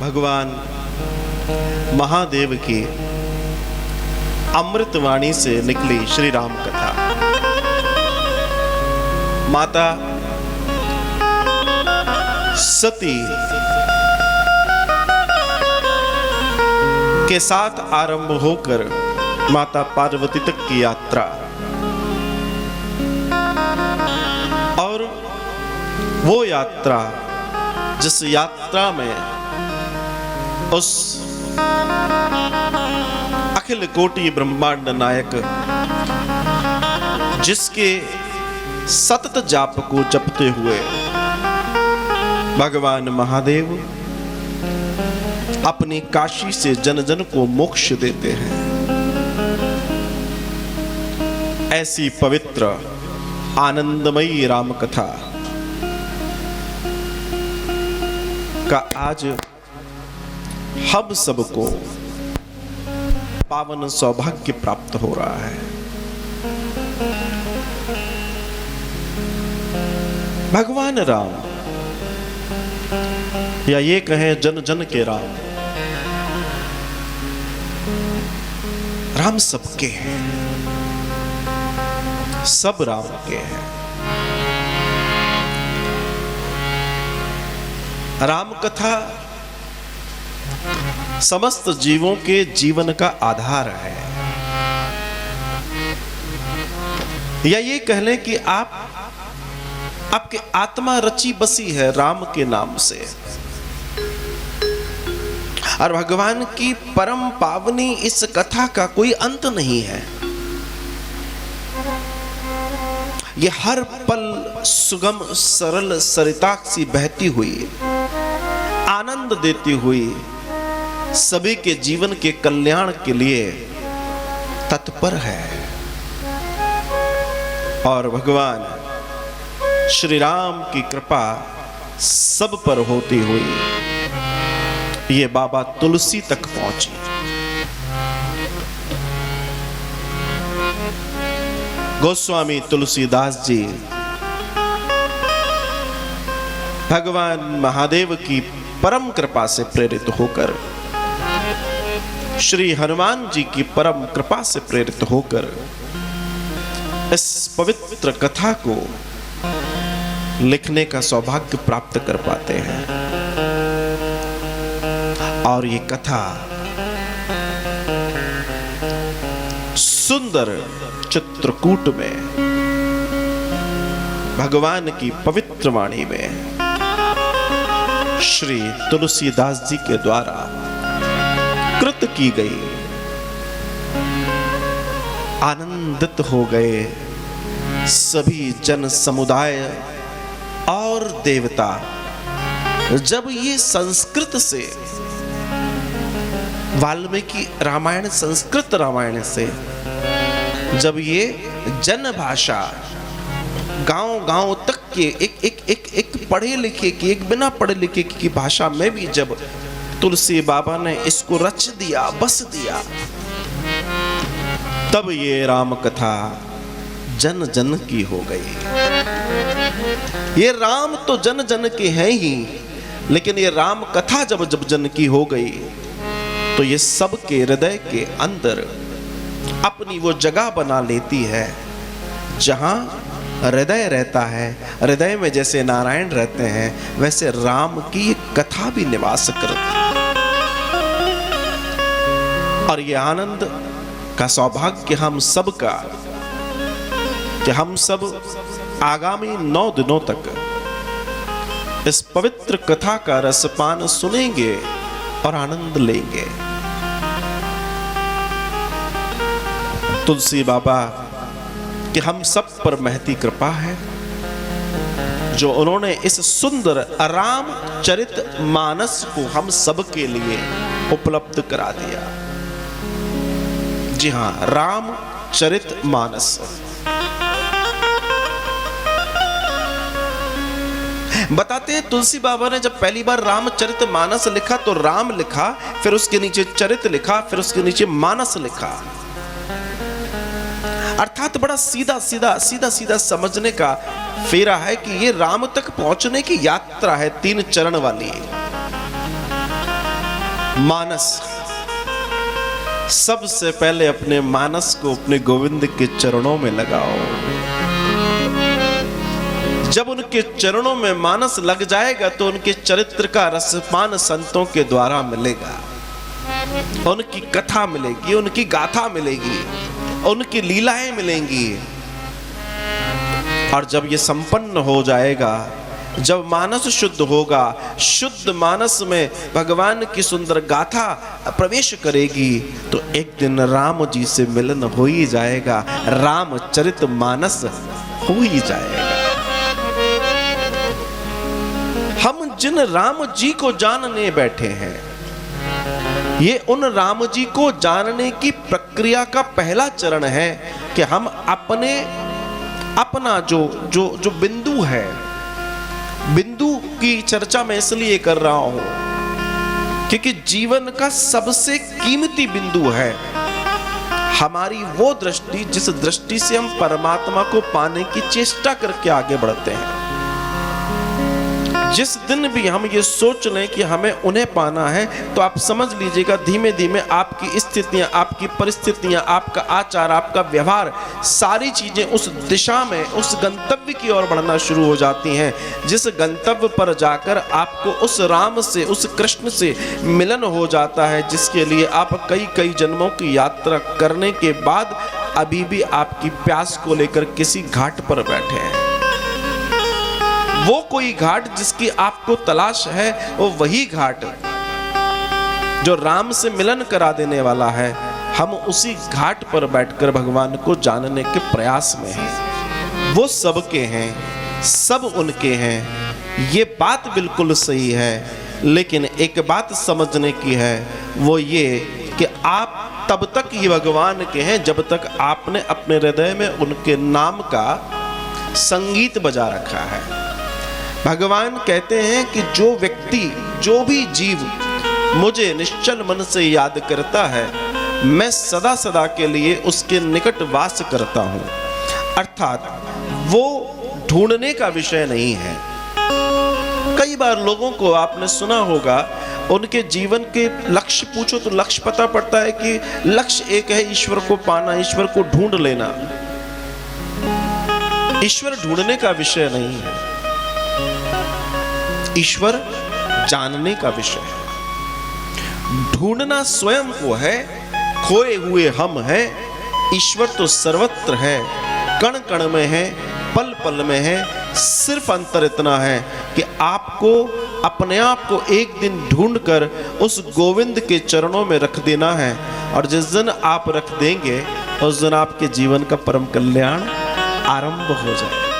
भगवान महादेव की अमृतवाणी से निकली श्री राम कथा। माता सती के साथ आरंभ होकर माता पार्वती तक की यात्रा, और वो यात्रा जिस यात्रा में उस अखिल कोटि ब्रह्मांड नायक जिसके सतत जाप को जपते हुए भगवान महादेव अपनी काशी से जन जन को मोक्ष देते हैं, ऐसी पवित्र आनंदमयी राम कथा का आज हम सबको पावन सौभाग्य प्राप्त हो रहा है। भगवान राम, या ये कहें जन जन के राम, राम सबके हैं, सब राम के हैं। राम कथा समस्त जीवों के जीवन का आधार है, या ये कह लें कि आपकी आत्मा रची बसी है राम के नाम से। और भगवान की परम पावनी इस कथा का कोई अंत नहीं है। ये हर पल सुगम सरल सरिता सी बहती हुई, आनंद देती हुई, सभी के जीवन के कल्याण के लिए तत्पर है। और भगवान श्री राम की कृपा सब पर होती हुई ये बाबा तुलसी तक पहुंची। गोस्वामी तुलसीदास जी भगवान महादेव की परम कृपा से प्रेरित होकर, श्री हनुमान जी की परम कृपा से प्रेरित होकर इस पवित्र कथा को लिखने का सौभाग्य प्राप्त कर पाते हैं। और ये कथा सुंदर चित्रकूट में भगवान की पवित्र वाणी में श्री तुलसीदास जी के द्वारा कृत की गई। आनंदित हो गए सभी जन समुदाय और देवता जब ये संस्कृत से, वाल्मीकि रामायण संस्कृत रामायण से जब ये जन भाषा गांव-गांव तक के एक पढ़े लिखे की, एक बिना पढ़े लिखे की भाषा में भी जब तुलसी बाबा ने इसको रच दिया, बस दिया, तब ये राम कथा जन जन की हो गई। ये राम तो जन जन के हैं ही, लेकिन ये राम कथा जब जब जन की हो गई तो ये सबके हृदय के अंदर अपनी वो जगह बना लेती है जहां हृदय रहता है। हृदय में जैसे नारायण रहते हैं वैसे राम की कथा भी निवास करती है। और ये आनंद का सौभाग्य हम सब का कि हम सब आगामी 9 दिनों तक इस पवित्र कथा का रसपान सुनेंगे और आनंद लेंगे। तुलसी बाबा कि हम सब पर महती कृपा है जो उन्होंने इस सुंदर राम चरित मानस को हम सब के लिए उपलब्ध करा दिया। जी हां, राम चरित मानस। बताते हैं तुलसी बाबा ने जब पहली बार रामचरित मानस लिखा तो राम लिखा, फिर उसके नीचे चरित लिखा, फिर उसके नीचे मानस लिखा। अर्थात बड़ा सीधा सीधा समझने का फेरा है कि ये राम तक पहुंचने की यात्रा है, 3 चरण वाली। मानस, सबसे पहले अपने मानस को अपने गोविंद के चरणों में लगाओ। जब उनके चरणों में मानस लग जाएगा तो उनके चरित्र का रसपान संतों के द्वारा मिलेगा, उनकी कथा मिलेगी, उनकी गाथा मिलेगी, उनकी लीलाएं मिलेंगी। और जब ये संपन्न हो जाएगा, जब मानस शुद्ध होगा, शुद्ध मानस में भगवान की सुंदर गाथा प्रवेश करेगी, तो एक दिन राम जी से मिलन हो ही जाएगा, रामचरित मानस हो ही जाएगा। हम जिन राम जी को जानने बैठे हैं, ये उन राम जी को जानने की प्रक्रिया का पहला चरण है कि हम अपना जो बिंदु है, बिंदु की चर्चा मैं इसलिए कर रहा हूं क्योंकि जीवन का सबसे कीमती बिंदु है हमारी वो दृष्टि, जिस दृष्टि से हम परमात्मा को पाने की चेष्टा करके आगे बढ़ते हैं। जिस दिन भी हम ये सोच लें कि हमें उन्हें पाना है, तो आप समझ लीजिएगा धीमे धीमे आपकी स्थितियां, आपकी परिस्थितियां, आपका आचार, आपका व्यवहार, सारी चीजें उस दिशा में, उस गंतव्य की ओर बढ़ना शुरू हो जाती हैं, जिस गंतव्य पर जाकर आपको उस राम से, उस कृष्ण से मिलन हो जाता है, जिसके लिए आप कई कई जन्मों की यात्रा करने के बाद अभी भी आपकी प्यास को लेकर किसी घाट पर बैठे हैं। वो कोई घाट जिसकी आपको तलाश है, वो वही घाट जो राम से मिलन करा देने वाला है। हम उसी घाट पर बैठकर भगवान को जानने के प्रयास में हैं। वो सबके हैं, सब उनके हैं, ये बात बिल्कुल सही है। लेकिन एक बात समझने की है, वो ये कि आप तब तक ही भगवान के हैं जब तक आपने अपने हृदय में उनके नाम का संगीत बजा रखा है। भगवान कहते हैं कि जो व्यक्ति, जो भी जीव मुझे निश्चल मन से याद करता है, मैं सदा सदा के लिए उसके निकट वास करता हूं। अर्थात वो ढूंढने का विषय नहीं है। कई बार लोगों को आपने सुना होगा, उनके जीवन के लक्ष्य पूछो तो लक्ष्य पता पड़ता है कि लक्ष्य एक है, ईश्वर को पाना, ईश्वर को ढूंढ लेना। ईश्वर ढूंढने का विषय नहीं है, ईश्वर जानने का विषय है। ढूंढना स्वयं को है, खोए हुए हम हैं। ईश्वर तो सर्वत्र है, कण कण में है, पल पल में है। सिर्फ अंतर इतना है कि आपको अपने आप को एक दिन ढूंढकर उस गोविंद के चरणों में रख देना है। और जिस दिन आप रख देंगे, उस दिन आपके जीवन का परम कल्याण आरंभ हो जाए।